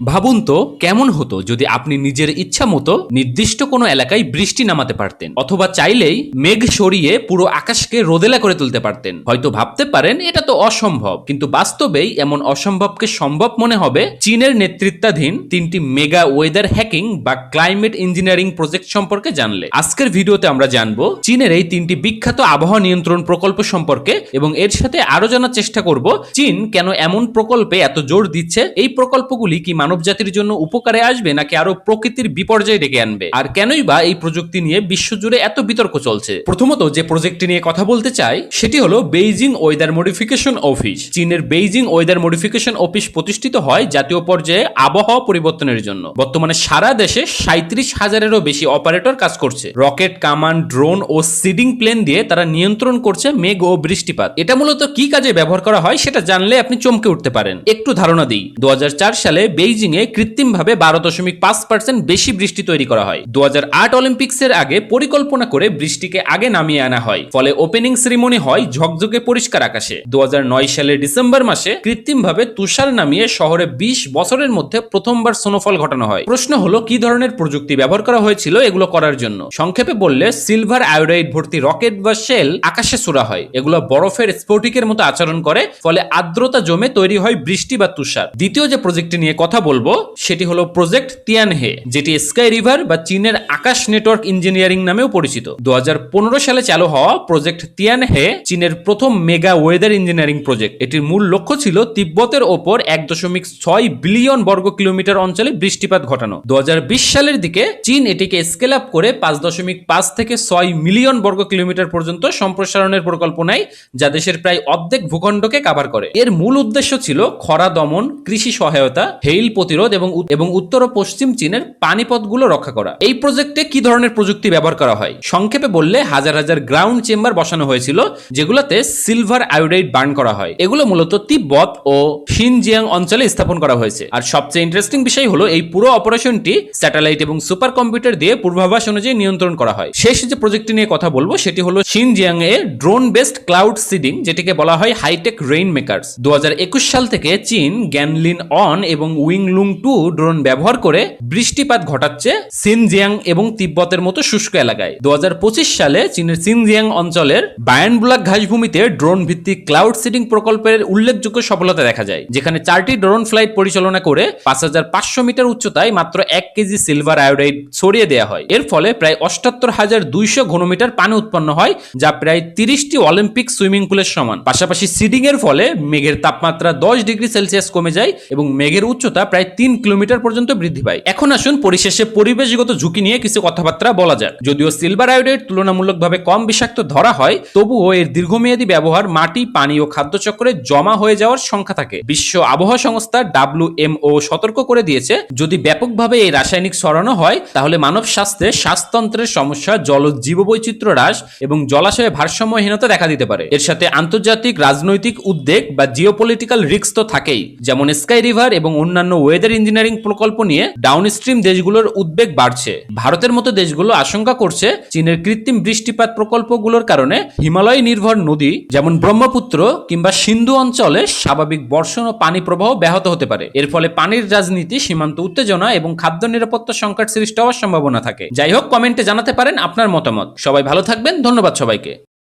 ভাবুন তো কেমন হতো যদি আপনি নিজের ইচ্ছা মতো নির্দিষ্ট কোনো এলাকায় বৃষ্টি নামাতে পারতেন, অথবা চাইলেই মেঘ সরিয়ে পুরো আকাশকে রোদেলা করে তুলতে পারতেন। হয়তো ভাবতে পারেন এটা তো অসম্ভব, কিন্তু বাস্তবেই এমন অসম্ভবকে সম্ভব মনে হবে চীনের নেতৃত্বাধীন 3টি মেগা ওয়েদার হ্যাকিং বা ক্লাইমেট ইঞ্জিনিয়ারিং প্রজেক্ট সম্পর্কে জানলে। আজকের ভিডিওতে আমরা জানবো চীনের এই 3টি বিখ্যাত আবহাওয়া নিয়ন্ত্রণ প্রকল্প সম্পর্কে, এবং এর সাথে আরো জানার চেষ্টা করব চীন কেন এমন প্রকল্পে এত জোর দিচ্ছে, এই প্রকল্পগুলি কি মানব জাতির জন্য উপকারে আসবে নাকি আরো প্রকৃতির বিপর্যয় ডেকে আনবে, আর কেনই বা এই প্রযুক্তি নিয়ে বিশ্বজুড়ে এত বিতর্ক চলছে। প্রথমত যে প্রজেক্টটি নিয়ে কথা বলতে চাই সেটি হলো বেইজিং ওয়েদার মডিফিকেশন অফিস। চীনের বেইজিং ওয়েদার মডিফিকেশন অফিস প্রতিষ্ঠিত হয় জাতীয় পর্যায়ে আবহাওয়া পরিবর্তনের জন্য। বর্তমানে সারা দেশে 37,000-এরও বেশি অপারেটর কাজ করছে। রকেট, কামান, ড্রোন ও সিডিং প্লেন দিয়ে তারা নিয়ন্ত্রণ করছে মেঘ ও বৃষ্টিপাত। এটা মূলত কি কাজে ব্যবহার করা হয় সেটা জানলে আপনি চমকে উঠতে পারেন। একটু ধারণা দিই, 2004 সালে বেইজিং এ কৃত্রিমভাবে 12.5% বেশি বৃষ্টি তৈরি করা হয়। 2008 অলিম্পিক্সের আগে পরিকল্পনা করে বৃষ্টিকে আগে নামিয়ে আনা হয়, ফলে ওপেনিং সেরিমনি হয় ঝকঝকে পরিষ্কার আকাশে। 2009 সালের ডিসেম্বর মাসে কৃত্রিমভাবে তুষার নামিয়ে শহরে 20 বছরের মধ্যে প্রথমবার স্নোফল ঘটানো হয়। প্রশ্ন হলো কি ধরনের প্রযুক্তি ব্যবহার করা হয়েছিল এগুলো করার জন্য। সংক্ষেপে বললে সিলভার আয়োডাইড ভর্তি রকেট বা শেল আকাশে ছোড়া হয়। এগুলো বরফের স্ফটিকের মতো আচরণ করে, ফলে আর্দ্রতা জমে তৈরি হয় বৃষ্টি বা তুষার। দ্বিতীয় যে প্রজেক্টটি নিয়ে কথা বলবো সেটি হলো প্রজেক্ট তিয়ানহে, যেটি স্কাই রিভার বা চীনের আকাশ নেটওয়ার্ক ইঞ্জিনিয়ারিং নামেও পরিচিত। 2015 সালে চালু হওয়া প্রজেক্ট তিয়ানহে চীনের প্রথম মেগা ওয়েদার ইঞ্জিনিয়ারিং প্রজেক্ট। এটির মূল লক্ষ্য ছিল তিব্বতের ওপর 1.6 বিলিয়ন বর্গ কিলোমিটার অঞ্চলে বৃষ্টিপাত ঘটানো। 2020 সালের দিকে চীন এটিকে স্কেল আপ করে 5.5 থেকে 6 মিলিয়ন বর্গ কিলোমিটার পর্যন্ত সম্প্রসারণের পরিকল্পনায়, যা দেশের প্রায় অর্ধেক ভূখণ্ডকে কভার করে। এর মূল উদ্দেশ্য ছিল খরা দমন, কৃষি সহায়তা, হেইল প্রতিরোধ এবং উত্তর ও পশ্চিম চীনের পানিপথগুলো রক্ষা করা। এই প্রজেক্টে কি ধরনের প্রযুক্তি ব্যবহার করা হয়? সংক্ষেপে বললে হাজার হাজার গ্রাউন্ড চেম্বার বসানো হয়েছিল, যেগুলোতে সিলভার আয়োডাইড বার্ন করা হয়। এগুলো মূলত তিব্বত ও শিনজিয়াং অঞ্চলে স্থাপন করা হয়েছে। আর সবচেয়ে ইন্টারেস্টিং বিষয় হলো এই পুরো অপারেশনটি স্যাটেলাইট এবং সুপার কম্পিউটার দিয়ে পূর্বাভাস অনুযায়ী নিয়ন্ত্রণ করা হয়। শেষ যে প্রজেক্টটি নিয়ে কথা বলবো সেটি হলো শিনজিয়াং এ ড্রোন বেসড ক্লাউড সিডিং, যেটিকে বলা হয় হাইটেক রেইন মেকার্স। 2021 সাল থেকে চীন গ্যানলিন অন এবং উইংলুং 2 ড্রোন ব্যবহার করে বৃষ্টিপাত ঘটাচ্ছে সিনজিয়াং এবং তিব্বতের মতো শুষ্ক এলাকায়। 2025 সালে চীনের সিনজিয়াং অঞ্চলের বায়ানবুলাক ঘাসভূমিতে ড্রোন ভিত্তিক ক্লাউড সিডিং প্রকল্পের উল্লেখযোগ্য সফলতা দেখা যায়, যেখানে 4টি ড্রোন ফ্লাইট পরিচালনা করে 5,500 মিটার উচ্চতায় মাত্র 1 কেজি সিলভার আয়োডাইড ছড়িয়ে দেওয়া হয়। এর ফলে প্রায় 78,200 ঘনমিটার পানি উৎপন্ন হয়, যা প্রায় 30টি অলিম্পিক সুইমিং পুলের সমান। পাশাপাশি সিডিং এর ফলে মেঘের তাপমাত্রা 10 ডিগ্রি সেলসিয়াস কমে যায় এবং মেঘের উচ্চতা প্রায় 3 কিলোমিটার পর্যন্ত বৃদ্ধি পায়। এখন আসুন পরিশেষে পরিবেশগত ঝুঁকি নিয়ে কিছু কথাবার্তা বলা যাক। যদিও সিলভার আয়োডাইড তুলনামূলকভাবে কম বিষাক্ত ধরা হয়, তবুও এর দীর্ঘমেয়াদী ব্যবহার মাটি, পানি ও খাদ্যচক্রে জমা হয়ে যাওয়ার সংখ্যা থাকে। বিশ্ব আবহাওয়া সংস্থা WMO সতর্ক করে দিয়েছে, যদি ব্যাপকভাবে এই রাসায়নিক ছড়ানো হয় তাহলে মানব স্বাস্থ্যে শ্বাসতন্ত্রের সমস্যা, জলজ জীববৈচিত্র্য হ্রাস এবং জলাশয়ে ভারসাম্যহীনতা দেখা দিতে পারে। এর সাথে আন্তর্জাতিক রাজনৈতিক উদ্বেগ বা জিওপলিটিক্যাল রিস্ক তো থাকেই, যেমন স্কাই রিভার এবং অন্যান্য ওয়েদার ইঞ্জিনিয়ারিং প্রকল্প নিয়ে ডাউনস্ট্রিম দেশগুলোর উদ্বেগ বাড়ছে। ভারতের মতো দেশগুলো আশঙ্কা করছে চীনের কৃত্রিম বৃষ্টিপাত প্রকল্পগুলোর কারণে হিমালয় নির্ভর নদী যেমন ব্রহ্মপুত্র কিংবা সিন্ধু অঞ্চলে স্বাভাবিক বর্ষণ ও পানি প্রবাহ ব্যাহত হতে পারে। এর ফলে পানির রাজনীতি, সীমান্ত উত্তেজনা এবং খাদ্য নিরাপত্তা সংকট সৃষ্টি হওয়ার সম্ভাবনা থাকে। যাই হোক, কমেন্টে জানাতে পারেন আপনার মতামত। সবাই ভালো থাকবেন, ধন্যবাদ সবাইকে।